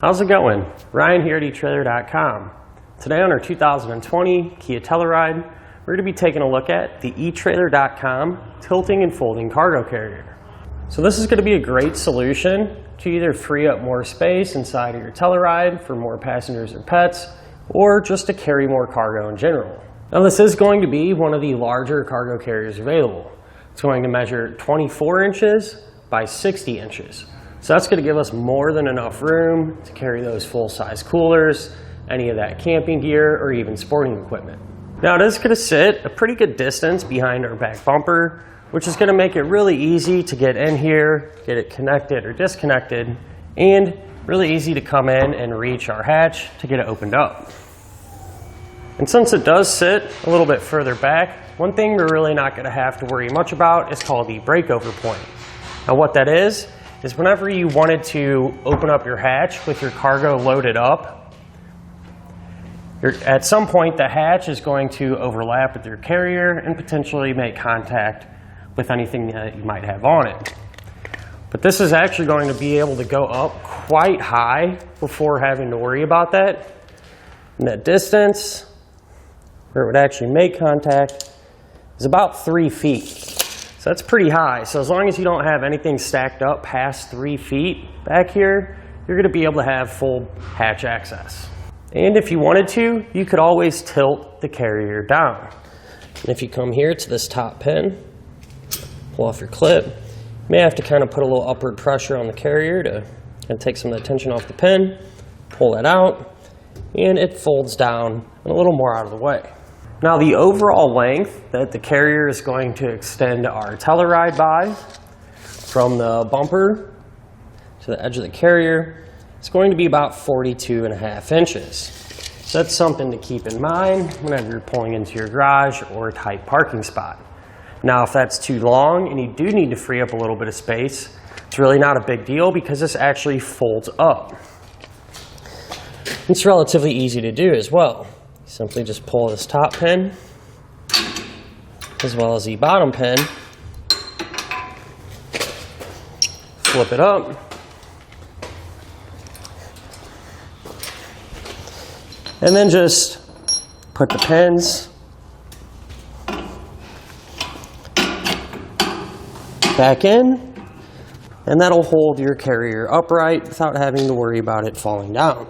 How's it going? Ryan here at etrailer.com. Today on our 2020 Kia Telluride, we're going to be taking a look at the etrailer.com tilting and folding cargo carrier. So this is going to be a great solution to either free up more space inside of your Telluride for more passengers or pets, or just to carry more cargo in general. Now this is going to be one of the larger cargo carriers available. It's going to measure 24 inches by 60 inches. So that's going to give us more than enough room to carry those full-size coolers, any of that camping gear, or even sporting equipment. Now it is going to sit a pretty good distance behind our back bumper, which is going to make it really easy to get in here, get it connected or disconnected, and really easy to come in and reach our hatch to get it opened up. And since it does sit a little bit further back, one thing we're really not going to have to worry much about is called the breakover point. Now what that is whenever you wanted to open up your hatch with your cargo loaded up, at some point the hatch is going to overlap with your carrier and potentially make contact with anything that you might have on it. But this is actually going to be able to go up quite high before having to worry about that. And that distance where it would actually make contact is about 3 feet. So that's pretty high. So as long as you don't have anything stacked up past 3 feet back here, you're going to be able to have full hatch access. And if you wanted to, you could always tilt the carrier down. And if you come here to this top pin, pull off your clip, you may have to kind of put a little upward pressure on the carrier to kind of take some of the tension off the pin, pull that out, and it folds down and a little more out of the way. Now the overall length that the carrier is going to extend our Telluride by, from the bumper to the edge of the carrier, is going to be about 42.5 inches. So that's something to keep in mind whenever you're pulling into your garage or a tight parking spot. Now if that's too long and you do need to free up a little bit of space, it's really not a big deal because this actually folds up. It's relatively easy to do as well. Simply just pull this top pin as well as the bottom pin, flip it up, and then just put the pins back in, and that'll hold your carrier upright without having to worry about it falling down.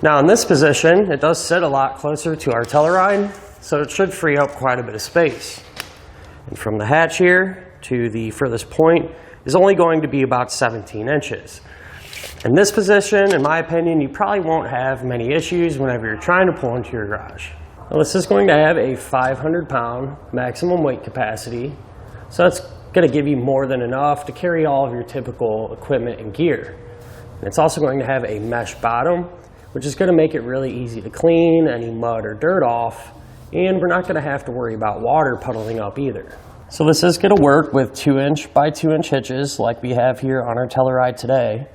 Now in this position, it does sit a lot closer to our Telluride, so it should free up quite a bit of space. And from the hatch here to the furthest point is only going to be about 17 inches. In this position, in my opinion, you probably won't have many issues whenever you're trying to pull into your garage. Now, this is going to have a 500-pound maximum weight capacity, so that's going to give you more than enough to carry all of your typical equipment and gear. And it's also going to have a mesh bottom, which is going to make it really easy to clean any mud or dirt off, and we're not going to have to worry about water puddling up either. So this is going to work with 2-inch by 2-inch hitches like we have here on our Telluride today.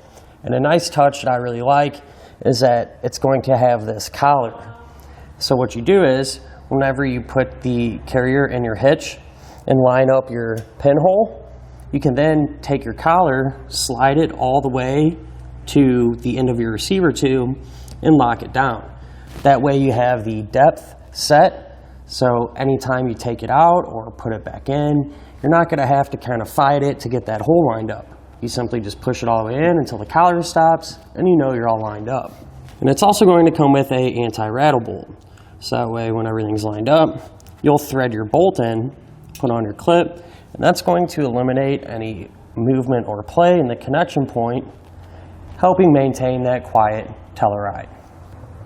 And a nice touch that I really like is that it's going to have this collar. So what you do is, whenever you put the carrier in your hitch and line up your pinhole, you can then take your collar, slide it all the way to the end of your receiver tube, and lock it down. That way you have the depth set, so anytime you take it out or put it back in, you're not going to have to kind of fight it to get that hole lined up. You simply just push it all the way in until the collar stops, and you know you're all lined up. And it's also going to come with a anti-rattle bolt. So that way when everything's lined up, you'll thread your bolt in, put on your clip, and that's going to eliminate any movement or play in the connection point, helping maintain that quiet Telluride.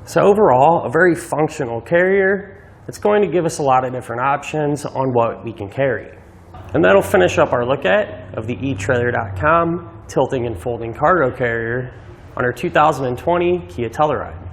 So overall, a very functional carrier. It's going to give us a lot of different options on what we can carry. And that'll finish up our look at of the etrailer.com tilting and folding cargo carrier on our 2020 Kia Telluride.